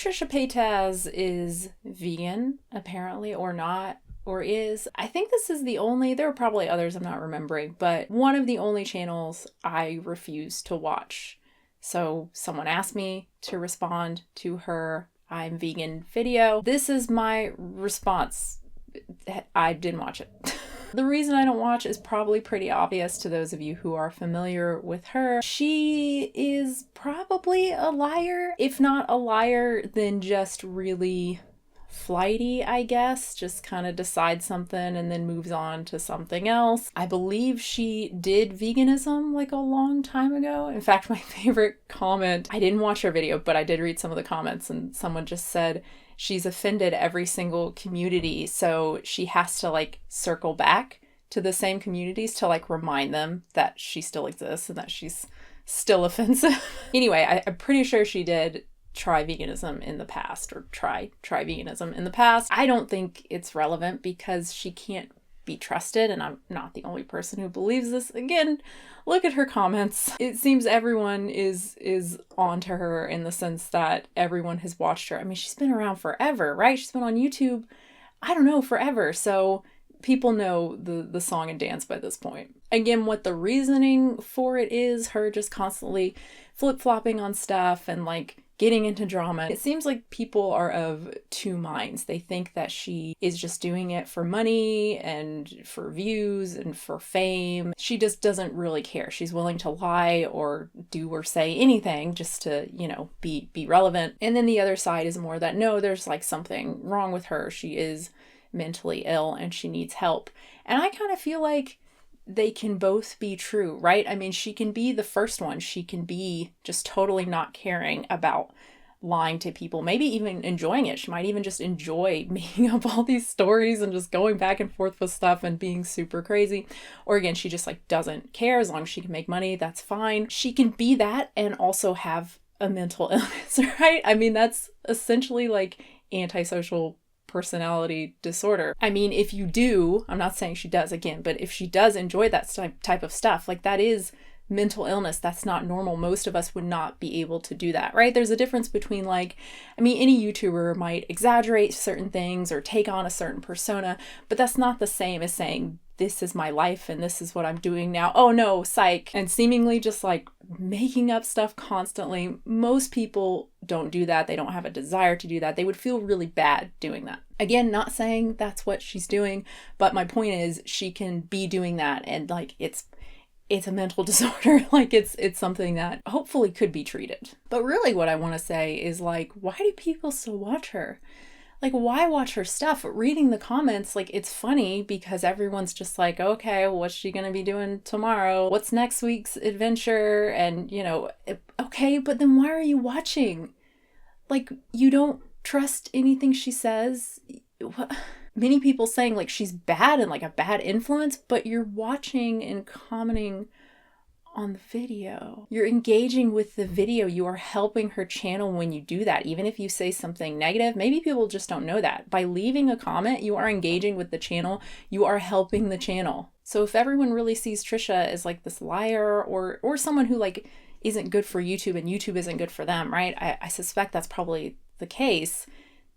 Trisha Paytas is vegan, apparently, or not, or is. I think this is the only, there are probably others I'm not remembering, but one of the only channels I refuse to watch. So someone asked me to respond to her I'm vegan video. This is my response. I didn't watch it. The reason I don't watch is probably pretty obvious to those of you who are familiar with her. She is probably a liar. If not a liar, then just really flighty, I guess. Just kind of decides something and then moves on to something else. I believe she did veganism like a long time ago. In fact, my favorite comment, I didn't watch her video, but I did read some of the comments, and someone just said, she's offended every single community, so she has to like circle back to the same communities to like remind them that she still exists and that she's still offensive. Anyway, I'm pretty sure she did try veganism in the past, or try veganism in the past. I don't think it's relevant because she can't be trusted, and I'm not the only person who believes this. Again, look at her comments. It seems everyone is onto her in the sense that everyone has watched her. I mean, she's been around forever, right? She's been on YouTube, I don't know, forever. So people know the song and dance by this point. Again, what the reasoning for it is, her just constantly flip-flopping on stuff and like getting into drama. It seems like people are of two minds. They think that she is just doing it for money and for views and for fame. She just doesn't really care. She's willing to lie or do or say anything just to, you know, be relevant. And then the other side is more that no, there's like something wrong with her. She is mentally ill and she needs help. And I kind of feel like they can both be true, right? I mean, she can be the first one. She can be just totally not caring about lying to people, maybe even enjoying it. She might even just enjoy making up all these stories and just going back and forth with stuff and being super crazy. Or again, she just like doesn't care. As long as she can make money, that's fine. She can be that and also have a mental illness, right? I mean, that's essentially like antisocial personality disorder. I mean, if you do, I'm not saying she does again, but if she does enjoy that type of stuff, like that is mental illness. That's not normal. Most of us would not be able to do that, right? There's a difference between like, I mean, any YouTuber might exaggerate certain things or take on a certain persona, but that's not the same as saying, this is my life and this is what I'm doing now. Oh no, psych. And seemingly just like making up stuff constantly. Most people don't do that. They don't have a desire to do that. They would feel really bad doing that. Again, not saying that's what she's doing, but my point is she can be doing that and like it's a mental disorder. Like it's something that hopefully could be treated. But really what I want to say is like, why do people still watch her? Like, why watch her stuff? Reading the comments, like, it's funny because everyone's just like, okay, what's she gonna be doing tomorrow? What's next week's adventure? And, you know, okay, but then why are you watching? Like, you don't trust anything she says? Many people saying, like, she's bad and, like, a bad influence, but you're watching and commenting on the video. You're engaging with the video. You are helping her channel when you do that. Even if you say something negative, maybe people just don't know that. By leaving a comment, you are engaging with the channel. You are helping the channel. So if everyone really sees Trisha as like this liar or someone who like isn't good for YouTube and YouTube isn't good for them, right? I suspect that's probably the case.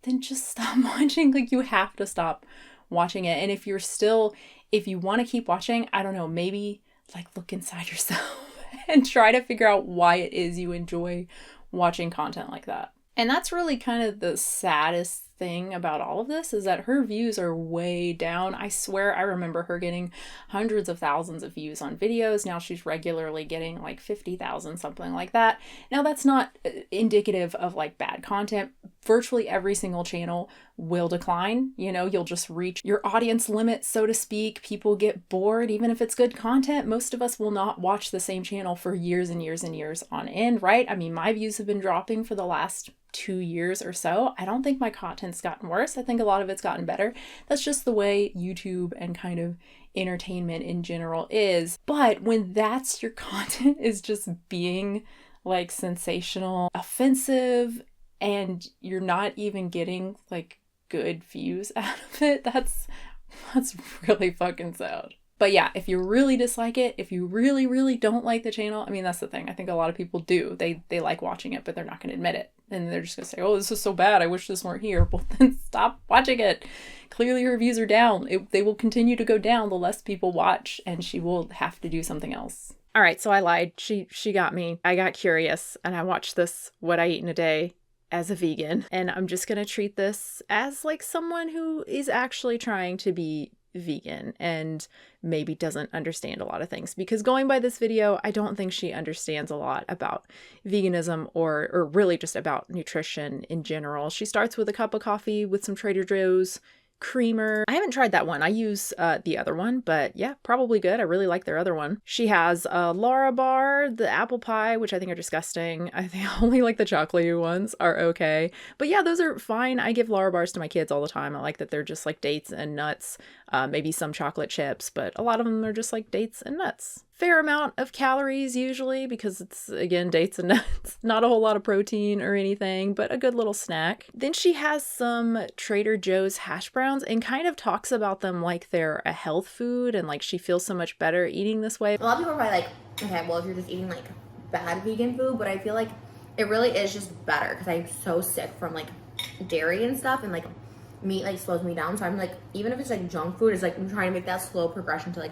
Then just stop watching. Like you have to stop watching it. And if you want to keep watching, I don't know, maybe like look inside yourself and try to figure out why it is you enjoy watching content like that. And that's really kind of the saddest thing about all of this is that her views are way down. I swear I remember her getting hundreds of thousands of views on videos. Now she's regularly getting like 50,000, something like that. Now that's not indicative of like bad content. Virtually every single channel will decline. You know, you'll just reach your audience limit, so to speak. People get bored, even if it's good content. Most of us will not watch the same channel for years and years and years on end, right? I mean, my views have been dropping for the last 2 years or so. I don't think my content's gotten worse. I think a lot of it's gotten better. That's just the way YouTube and kind of entertainment in general is. But when that's your content is just being like sensational, offensive, and you're not even getting like good views out of it, that's really fucking sad. But yeah, if you really dislike it, if you really, really don't like the channel, I mean, that's the thing. I think a lot of people do. They like watching it, but they're not going to admit it. And they're just gonna say, oh, this is so bad, I wish this weren't here. Well, then stop watching it. Clearly her views are down. They will continue to go down the less people watch, and she will have to do something else. All right, so I lied. She got me. I got curious, and I watched this What I Eat in a Day as a vegan. And I'm just gonna treat this as like someone who is actually trying to be vegan and maybe doesn't understand a lot of things, because going by this video, I don't think she understands a lot about veganism or really just about nutrition in general. She starts with a cup of coffee with some Trader Joe's creamer. I haven't tried that one. I use the other one, but yeah, probably good. I really like their other one. She has a Lara bar, the apple pie, which I think are disgusting. I think only like the chocolatey ones are okay. But yeah, those are fine. I give Lara bars to my kids all the time. I like that they're just like dates and nuts, maybe some chocolate chips, but a lot of them are just like dates and nuts. Fair amount of calories usually, because it's, again, dates and nuts. Not a whole lot of protein or anything, but a good little snack. Then she has some Trader Joe's hash browns and kind of talks about them like they're a health food, and like she feels so much better eating this way. A lot of people are probably like, okay, well, if you're just eating like bad vegan food, but I feel like it really is just better, because I'm so sick from like dairy and stuff, and like meat like slows me down. So I'm like, even if it's like junk food, it's like I'm trying to make that slow progression to like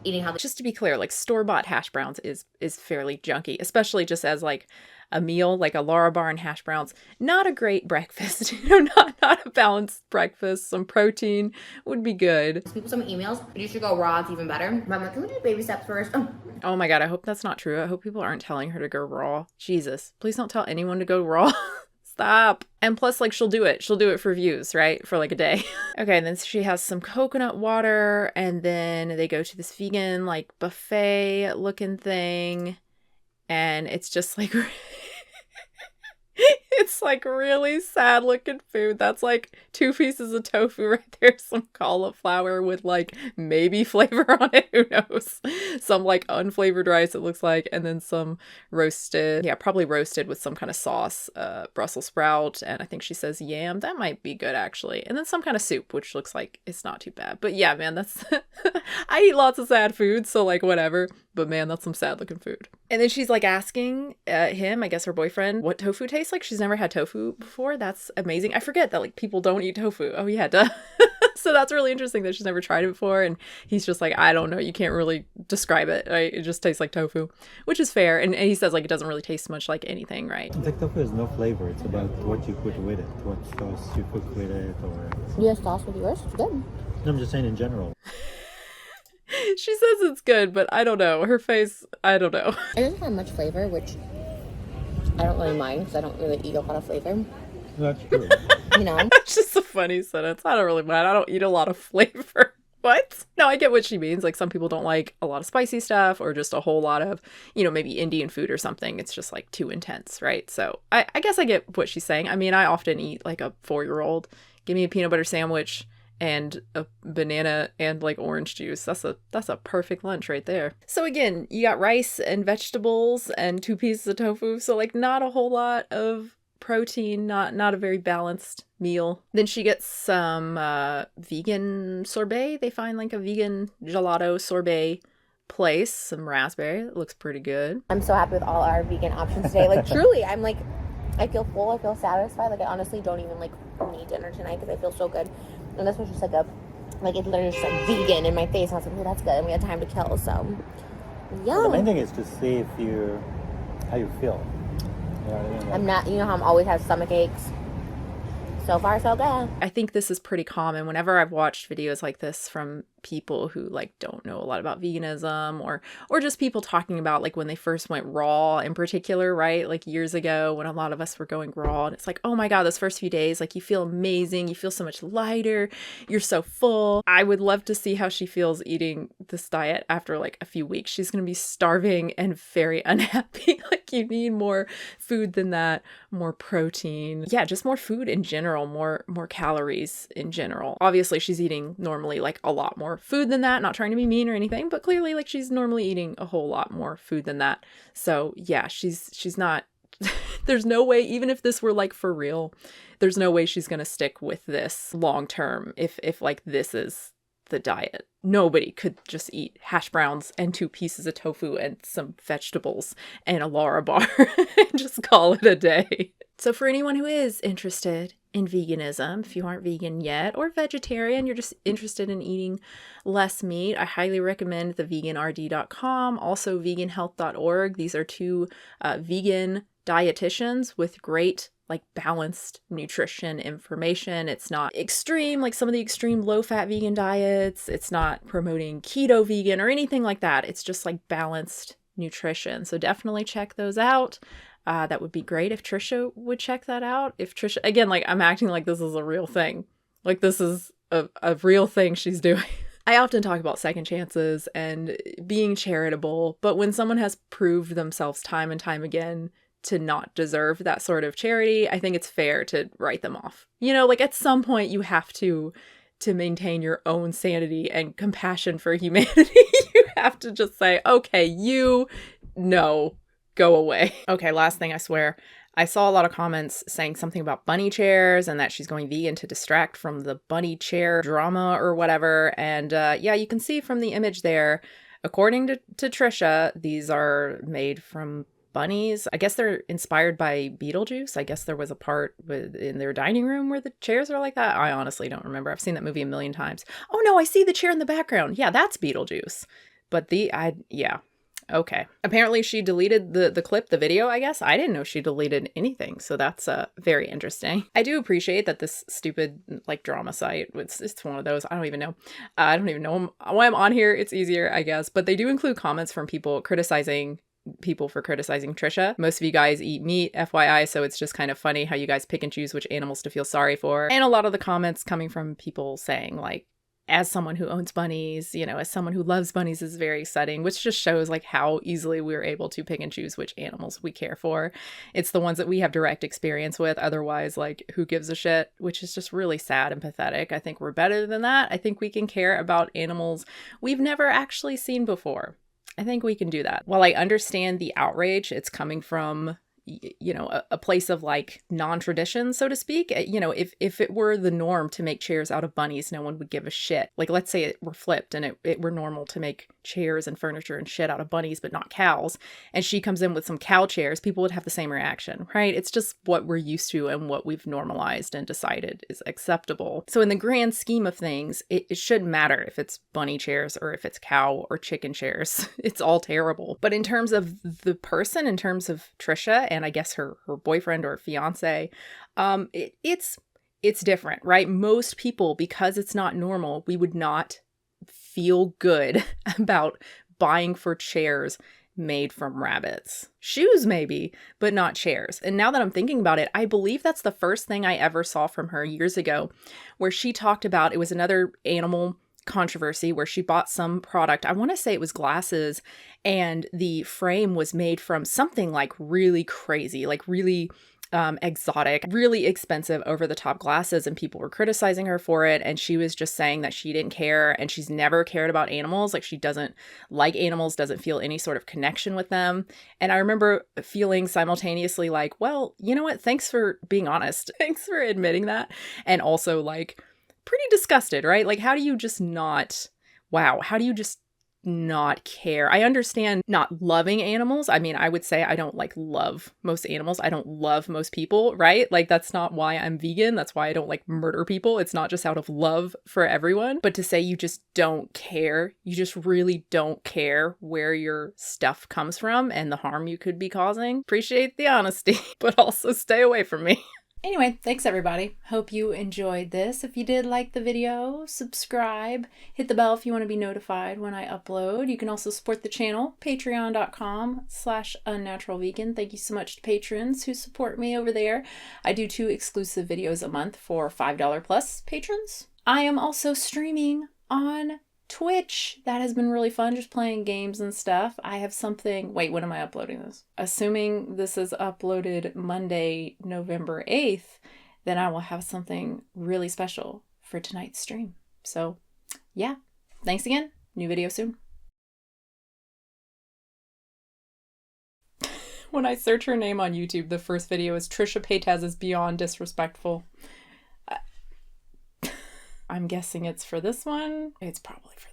eating healthy. Just to be clear, like store-bought hash browns is fairly junky, especially just as like a meal, like a Lara bar and hash browns. Not a great breakfast, not a balanced breakfast. Some protein would be good. People send me emails, but you should go raw, it's even better. But I'm like, can we do baby steps first? Oh my God, I hope that's not true. I hope people aren't telling her to go raw. Jesus, please don't tell anyone to go raw. Stop. And plus, like, she'll do it. She'll do it for views, right? For like a day. Okay, and then she has some coconut water, and then they go to this vegan, like, buffet looking thing. And it's just like, it's like really sad looking food. That's like 2 pieces of tofu right there, some cauliflower with like maybe flavor on it, who knows, some like unflavored rice it looks like, and then some roasted, yeah, probably roasted with some kind of sauce, Brussels sprout, and I think she says yam. That might be good actually. And then some kind of soup, which looks like it's not too bad. But yeah, man, that's I eat lots of sad food, so like whatever, but man, that's some sad looking food. And then she's like asking him, I guess her boyfriend, what tofu tastes like. She's never had tofu before. That's amazing. I forget that like people don't eat tofu. Oh yeah, duh. So that's really interesting that she's never tried it before. And he's just like, I don't know, you can't really describe it, right? It just tastes like tofu, which is fair. And he says like it doesn't really taste much like anything, right? Like tofu has no flavor. It's about what you put with it, what sauce you cook with it, or... You have sauce with yours? It's good. No, I'm just saying in general. She says it's good, but I don't know. Her face, I don't know. It doesn't have much flavor, which I don't really mind, because I don't really eat a lot of flavor. That's true. You know? It's just a funny sentence. I don't really mind. I don't eat a lot of flavor. What? No, I get what she means. Like some people don't like a lot of spicy stuff, or just a whole lot of, maybe Indian food or something. It's just like too intense, right? So I guess I get what she's saying. I mean, I often eat like a 4-year-old. Give me a peanut butter sandwich and a banana and like orange juice. That's a perfect lunch right there. So again, you got rice and vegetables and 2 pieces of tofu. So like not a whole lot of protein, not a very balanced meal. Then she gets some vegan sorbet. They find like a vegan gelato sorbet place, some raspberry. It looks pretty good. I'm so happy with all our vegan options today. Like truly, I'm like, I feel full, I feel satisfied. Like I honestly don't even like need dinner tonight because I feel so good. And this was just like it's literally just like vegan in my face. And I was like, oh, that's good. And we had time to kill, so yeah. Well, the main thing is to see how you feel. You know what I mean? Like, I'm not, you know how I'm always have stomach aches. So far, so good. I think this is pretty common whenever I've watched videos like this from people who like don't know a lot about veganism, or just people talking about like when they first went raw in particular, right? Like years ago when a lot of us were going raw, and it's like, oh my God, those first few days, like you feel amazing. You feel so much lighter. You're so full. I would love to see how she feels eating this diet after like a few weeks. She's going to be starving and very unhappy. Like you need more food than that, more protein. Yeah, just more food in general, more calories in general. Obviously she's eating normally like a lot more food than that, not trying to be mean or anything, but clearly like she's normally eating a whole lot more food than that. So yeah, she's not there's no way, even if this were like for real, there's no way she's gonna stick with this long term if like this is the diet. Nobody could just eat hash browns and 2 pieces of tofu and some vegetables and a Lara bar and just call it a day. So for anyone who is interested in veganism, if you aren't vegan yet, or vegetarian, you're just interested in eating less meat, I highly recommend the veganrd.com, also veganhealth.org. These are two vegan dietitians with great balanced nutrition information. It's not extreme like some of the extreme low-fat vegan diets. It's not promoting keto vegan or anything like that. It's just balanced nutrition. So definitely check those out. That would be great if Trisha would check that out. If Trisha, again, I'm acting like this is a real thing. This is a real thing she's doing. I often talk about second chances and being charitable, but when someone has proved themselves time and time again to not deserve that sort of charity, I think it's fair to write them off. At some point you have to maintain your own sanity and compassion for humanity. You have to just say, okay, no. Go away. Okay, last thing, I swear. I saw a lot of comments saying something about bunny chairs and that she's going vegan to distract from the bunny chair drama or whatever. And yeah, you can see from the image there, according to Trisha, these are made from bunnies. I guess they're inspired by Beetlejuice. I guess there was a part in their dining room where the chairs are like that. I honestly don't remember. I've seen that movie a million times. Oh no, I see the chair in the background. Yeah, that's Beetlejuice. But yeah. Okay. Apparently she deleted the clip, the video, I guess. I didn't know she deleted anything. So that's very interesting. I do appreciate that this stupid drama site, it's one of those. I don't even know. I don't even know why I'm on here. It's easier, I guess. But they do include comments from people criticizing Trisha. Most of you guys eat meat, FYI, so it's just kind of funny how you guys pick and choose which animals to feel sorry for. And a lot of the comments coming from people saying as someone who owns bunnies, as someone who loves bunnies is very upsetting, which just shows how easily we're able to pick and choose which animals we care for. It's the ones that we have direct experience with. Otherwise, who gives a shit, which is just really sad and pathetic. I think we're better than that. I think we can care about animals we've never actually seen before. I think we can do that. While I understand the outrage, it's coming from a place of non-tradition, so to speak. If it were the norm to make chairs out of bunnies, no one would give a shit. Let's say it were flipped and it were normal to make chairs and furniture and shit out of bunnies, but not cows. And she comes in with some cow chairs, people would have the same reaction, right? It's just what we're used to and what we've normalized and decided is acceptable. So in the grand scheme of things, it shouldn't matter if it's bunny chairs or if it's cow or chicken chairs. It's all terrible. But in terms of the person, in terms of Trisha, and I guess her boyfriend or fiance, it's different, right? Most people, because it's not normal, we would not feel good about buying for chairs made from rabbits. Shoes maybe, but not chairs. And now that I'm thinking about it, I believe that's the first thing I ever saw from her years ago, where she talked about, it was another animal controversy where she bought some product. I want to say it was glasses, and the frame was made from something really crazy, really exotic, really expensive, over the top glasses, and people were criticizing her for it. And she was just saying that she didn't care, and she's never cared about animals. She doesn't like animals, doesn't feel any sort of connection with them. And I remember feeling simultaneously well, you know what? Thanks for being honest. Thanks for admitting that. And also pretty disgusted, right? How do you just not, how do you just not care? I understand not loving animals. I mean, I would say I don't love most animals. I don't love most people, right? That's not why I'm vegan. That's why I don't murder people. It's not just out of love for everyone. But to say you just don't care, you just really don't care where your stuff comes from and the harm you could be causing. Appreciate the honesty, but also stay away from me. Anyway, thanks everybody. Hope you enjoyed this. If you did like the video, subscribe, hit the bell if you want to be notified when I upload. You can also support the channel, patreon.com/unnaturalvegan. Thank you so much to patrons who support me over there. I do 2 exclusive videos a month for $5 plus patrons. I am also streaming on Twitch. That has been really fun, just playing games and stuff. I have something, wait, when am I uploading this? Assuming this is uploaded Monday, November 8th, then I will have something really special for tonight's stream. So yeah, thanks again. New video soon. When I search her name on YouTube, the first video is Trisha Paytas is beyond disrespectful. I'm guessing it's for this one. It's probably for